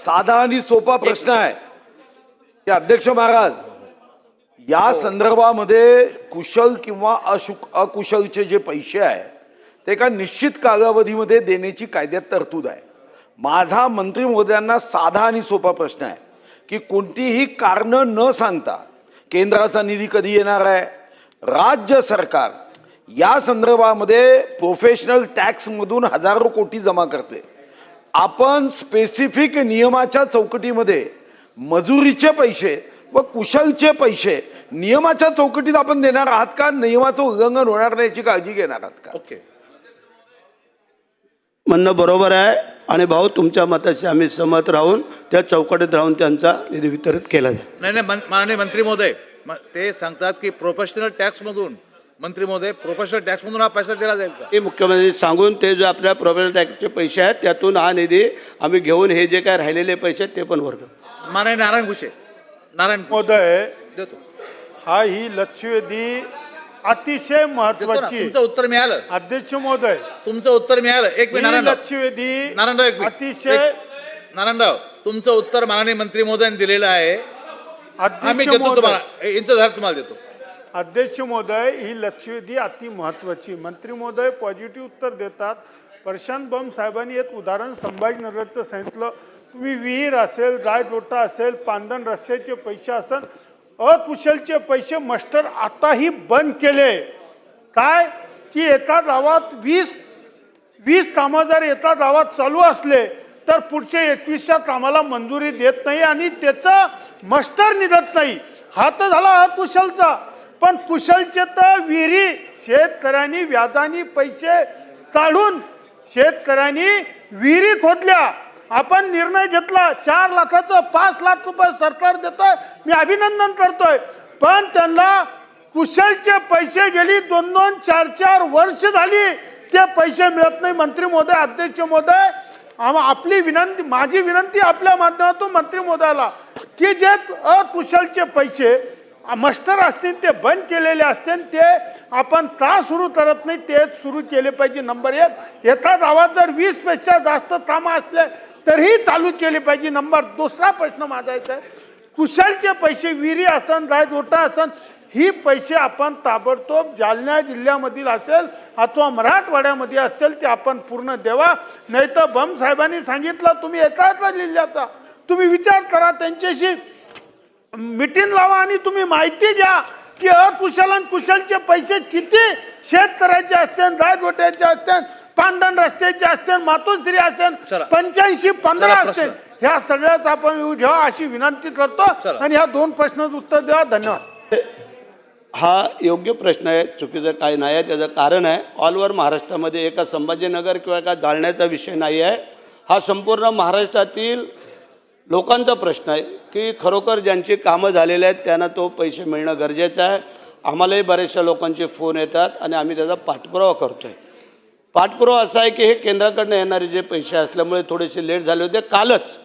साधा आणि सोपा प्रश्न आहे की अध्यक्ष महाराज, या संदर्भामध्ये कुशल किंवा अकुशलचे जे पैसे आहे ते एका निश्चित कालावधीमध्ये देण्याची कायद्यात तरतूद आहे. माझा मंत्री महोदयांना साधा आणि सोपा प्रश्न आहे की कोणतीही कारणं न सांगता केंद्राचा निधी कधी येणार आहे, राज्य सरकार या संदर्भामध्ये प्रोफेशनल टॅक्समधून हजारो कोटी जमा करते. आपण स्पेसिफिक नियमाच्या चौकटीमध्ये मजुरीचे पैसे व कुशलचे पैसे नियमाच्या चौकटीत आपण देणार आहात का? नियमाचं उल्लंघन होणार नाही याची काळजी घेणार आहात का? ओके, म्हणणं बरोबर आहे आणि भाऊ तुमच्या मताशी आम्ही सहमत राहून त्या चौकटीत राहून त्यांचा निधी वितरित केला जाईल. नाही माननीय मंत्री महोदय, ते सांगतात की प्रोफेशनल टॅक्समधून, मंत्री महोदय प्रोफेशनल टॅक्समधून हा पैसा दिला जाईल का? हे मुख्यमंत्री सांगून ते जो आपल्या प्रोफेशनल टॅक्सचे पैसे आहेत त्यातून हा निधी आम्ही घेऊन हे जे काय राहिलेले पैसे आहेत ते पण वर्ग. माननीय नारायण घुसे महोदय, देतो. हा ही लक्षवेधी अतिशय महत्वाची. तुमचं उत्तर मिळालं अध्यक्ष महोदय, तुमचं उत्तर मिळालं. एक मिनिट ही लक्षवेधी नारायणराव, एक मिनिट. अतिशय नारायणराव, तुमचं उत्तर माननीय मंत्री महोदयांनी दिलेलं आहे. आम्ही अध्यक्ष देतो महोदय, तुम्हाला, यांचं झालं तुम्हाला देतो. अध्यक्ष महोदय, ही लक्षवेधी अति महत्वाची. मंत्री महोदय पॉझिटिव्ह उत्तर देतात. प्रशांत बम साहेबांनी एक उदाहरण संभाजीनगरचं सांगितलं. तुम्ही विहीर असेल, जायदोटा असेल, पांदन रस्त्याचे पैसे असेल, अकुशलचे पैसे मास्टर आताही बंद केले. काय की एका गावात 20 कामं जर एका गावात चालू असले तर पुढच्या 21व्या कामाला मंजुरी देत नाही आणि त्याचं मास्टर निघत नाही. हा तर झाला अकुशलचा. पण कुशलचे तर विहिरी शेतकऱ्यांनी व्याजाने पैसे काढून शेतकऱ्यांनी विहिरी खोदल्या. आपण निर्णय घेतला 4 लाखाचं 5 लाख रुपये सरकार देतोय, मी अभिनंदन करतोय. पण त्यांना कुशलचे पैसे गेली 2-2, 4-4 वर्ष झाली ते पैसे मिळत नाही. मंत्री महोदय, अध्यक्ष महोदय, आपली विनंती, माझी विनंती आपल्या माध्यमातून मंत्री महोदयाला की जे अकुशलचे पैसे मास्टर असतील ते बंद केलेले असतील ते आपण का सुरू करत नाही, ते सुरू केले पाहिजे. नंबर 1, एका गावात जर 20 पेक्षा जास्त कामं असले तरीही चालू केले पाहिजे. नंबर 2 प्रश्न माझा आहे, कुशलचे पैसे विहिरी असन, जायदोटा असन, ही पैसे आपण ताबडतोब जालना जिल्ह्यामधील असेल अथवा मराठवाड्यामध्ये असेल ते आपण पूर्ण देवा. नाही तर बम साहेबांनी सांगितलं तुम्ही एका जिल्ह्याचा तुम्ही विचार करा, त्यांच्याशी मीटिंग लावा आणि तुम्ही माहिती घ्या की अकुशल आणि कुशलचे पैसे किती शेतकऱ्याचे असतील, जायदोट्याचे असतील, पांढन रस्त्याचे असतील, मातोश्री असेल, 85-15 असतील, ह्या सगळ्याच आपण येऊ घ्या अशी विनंती करतो. आणि ह्या 2 प्रश्नाचं उत्तर द्या. धन्यवाद. हा योग्य प्रश्न आहे, चुकीचं काय नाही आहे. त्याचं कारण आहे ऑल ओव्हर महाराष्ट्रामध्ये एका संभाजीनगर किंवा एका जालन्याचा विषय नाही आहे. हा संपूर्ण महाराष्ट्रातील लोकांचा प्रश्न आहे की खरोखर ज्यांची कामं झालेली आहेत त्यांना तो पैसे मिळणं गरजेचं आहे. आम्हालाही बऱ्याचशा लोकांचे फोन येतात आणि आम्ही त्याचा पाठपुरावा करतो आहे. पाठपुरावा असा आहे की हे केंद्राकडनं येणारे जे पैसे असल्यामुळे थोडेसे लेट झाले होते. कालच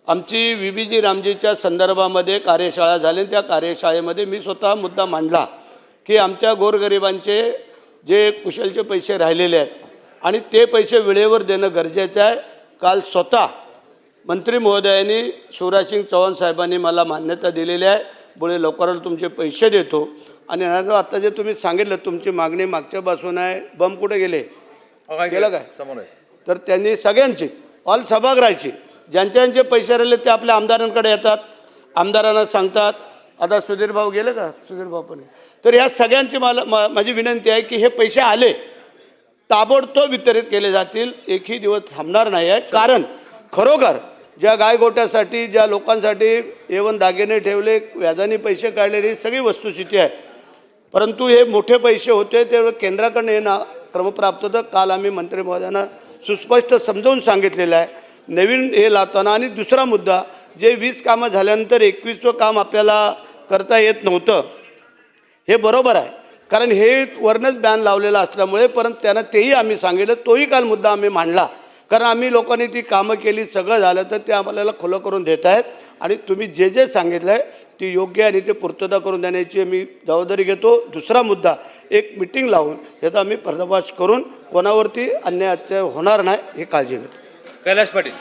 आमची VBG रामजीच्या संदर्भामध्ये कार्यशाळा झाली. त्या कार्यशाळेमध्ये मी स्वतः मुद्दा मांडला की आमच्या गोरगरिबांचे जे कुशलचे पैसे राहिलेले आहेत आणि ते पैसे वेळेवर देणं गरजेचं आहे. काल स्वतः मंत्री महोदयांनी शिवराजसिंग चौहान साहेबांनी मला मान्यता दिलेली आहे. पुढे लवकरच तुमचे पैसे देतो. आणि आता जे तुम्ही सांगितलं तुमची मागणी मागच्या पासून आहे, बम कुठे गेले गेलं काय समोर आहे, तर त्यांनी सगळ्यांचीच ऑल सभागृहाची ज्यांचे पैसे राहिले ते आपल्या आमदारांकडे येतात, आमदारांना सांगतात. आता सुधीर भाऊ गेले का? सुधीर भाऊ पण. तर या सगळ्यांची माझी विनंती आहे की हे पैसे आले ताबडतोब वितरित केले जातील. एकही दिवस थांबणार नाही आहे. कारण खरोखर ज्या गायगोट्यासाठी ज्या लोकांसाठी एवन दागिने ठेवले, व्याजाने पैसे काढलेली सगळी वस्तुस्थिती आहे. परंतु हे मोठे पैसे होते ते केंद्राकडनं येणं क्रमप्राप्त होतं. काल आम्ही मंत्री महोदयांना सुस्पष्ट समजावून सांगितलेलं आहे नवीन हे लावताना. आणि दुसरा मुद्दा, जे 20 कामं झाल्यानंतर 21वं काम आपल्याला करता येत नव्हतं, हे बरोबर आहे. कारण हे वरनच बॅन लावलेला असल्यामुळे. परंतु त्यांना तेही आम्ही सांगितलं, तोही काल मुद्दा आम्ही मांडला. कारण आम्ही लोकांनी ती कामं केली, सगळं झालं, तर ते आम्हाला खुलं करून देत आहेत. आणि तुम्ही जे जे सांगितलं आहे ती योग्य आणि ते पूर्तता करून देण्याची मी जबाबदारी घेतो. दुसरा मुद्दा, एक मिटिंग लावून याचा आम्ही पर्दाफाश करून कोणावरती अन्याय होणार नाही हे काळजी घेतो. कैलाश पाटील.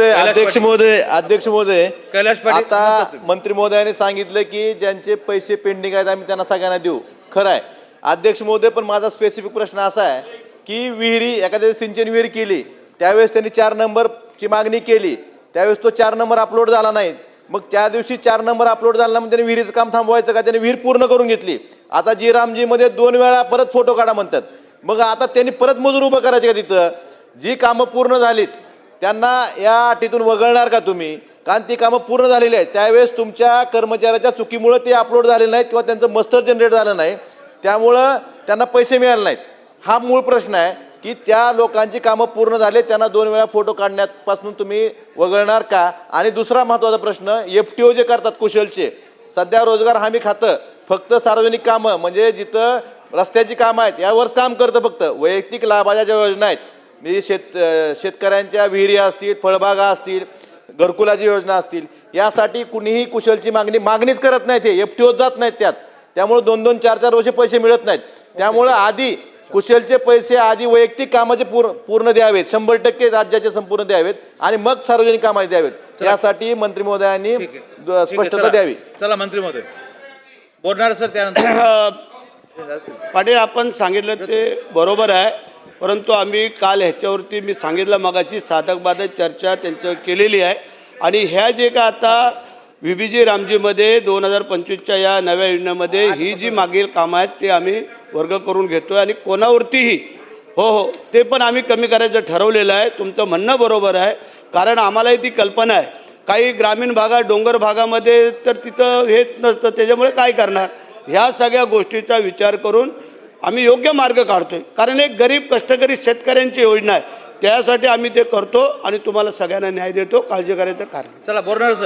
अध्यक्ष महोदय कैलाश पाटील आता म्हणतात तुम्ही. मंत्री महोदयाने सांगितलं की ज्यांचे पैसे पेंडिंग आहेत आम्ही त्यांना सगळ्यांना देऊ. खरं आहे अध्यक्ष महोदय, पण माझा स्पेसिफिक प्रश्न असा आहे की विहिरी एखाद्या सिंचन विहीर केली त्यावेळेस त्यांनी 4 नंबरची मागणी केली, त्यावेळेस तो 4 नंबर अपलोड झाला नाही. मग त्या दिवशी 4 नंबर अपलोड झाला म्हणजे त्यांनी विहिरीचं काम थांबवायचं का? त्यांनी विहीर पूर्ण करून घेतली. आता जी रामजीमध्ये 2 वेळा परत फोटो काढा म्हणतात. मग आता त्यांनी परत मजूर उभं करायचे का तिथं? जी कामं पूर्ण झालीत त्यांना या अटीतून वगळणार का तुम्ही? कारण ती कामं पूर्ण झालेली आहेत. त्यावेळेस तुमच्या कर्मचाऱ्याच्या चुकीमुळे ते अपलोड झालेले नाहीत किंवा त्यांचं मस्टर जनरेट झालं नाही, त्यामुळं त्यांना पैसे मिळाले नाहीत. हा मूळ प्रश्न आहे की त्या लोकांची कामं पूर्ण झाले त्यांना 2 वेळा फोटो काढण्यापासून तुम्ही वगळणार का? आणि दुसरा महत्त्वाचा प्रश्न, FTO जे करतात कुशलचे, सध्या रोजगार हमी खातं फक्त सार्वजनिक कामं म्हणजे जिथं रस्त्याची कामं आहेत यावरच काम करतं. फक्त वैयक्तिक लाभाच्या ज्या योजना आहेत म्हणजे शेतकऱ्यांच्या विहिरी असतील, फळबागा असतील, घरकुलाची योजना असतील, यासाठी कुणीही कुशलची मागणीच करत नाहीत. हे FTO जात नाहीत त्यात. त्यामुळे 2-2, 4-4 वर्ष पैसे मिळत नाहीत. त्यामुळं आधी कुशलचे पैसे आधी वैयक्तिक कामाचे पूर्ण द्यावेत, 100% राज्याचे संपूर्ण द्यावेत आणि मग सार्वजनिक कामाचे द्यावेत. यासाठी मंत्री महोदयांनी ठीक आहे. ठीक आहे, स्पष्टता चला. द्यावी. चला मंत्री महोदय बोलणार सर त्यानंतर. पाटील आपण सांगितलं ते बरोबर आहे, परंतु आम्ही काल ह्याच्यावरती मी सांगितलं मगाशी साधक बाधक चर्चा त्यांच्यावर केलेली आहे. आणि ह्या जे का आता VBG रामजीमध्ये 2025च्या या नव्या योजनेमध्ये ही जी मागील कामं आहेत ते आम्ही वर्ग करून घेतो आहे आणि कोणावरतीही हो ते पण आम्ही कमी करायचं ठरवलेलं आहे. तुमचं म्हणणं बरोबर आहे, कारण आम्हालाही ती कल्पना आहे. काही ग्रामीण भागात डोंगर भागामध्ये तर तिथं हे नसतं, त्याच्यामुळे काय करणार? ह्या सगळ्या गोष्टीचा विचार करून आम्ही योग्य मार्ग काढतोय, कारण एक गरीब कष्टकरी शेतकऱ्यांची योजना आहे. त्यासाठी आम्ही ते करतो आणि तुम्हाला सगळ्यांना न्याय देतो. काळजी करायचं कारण. चला बोलणार सर.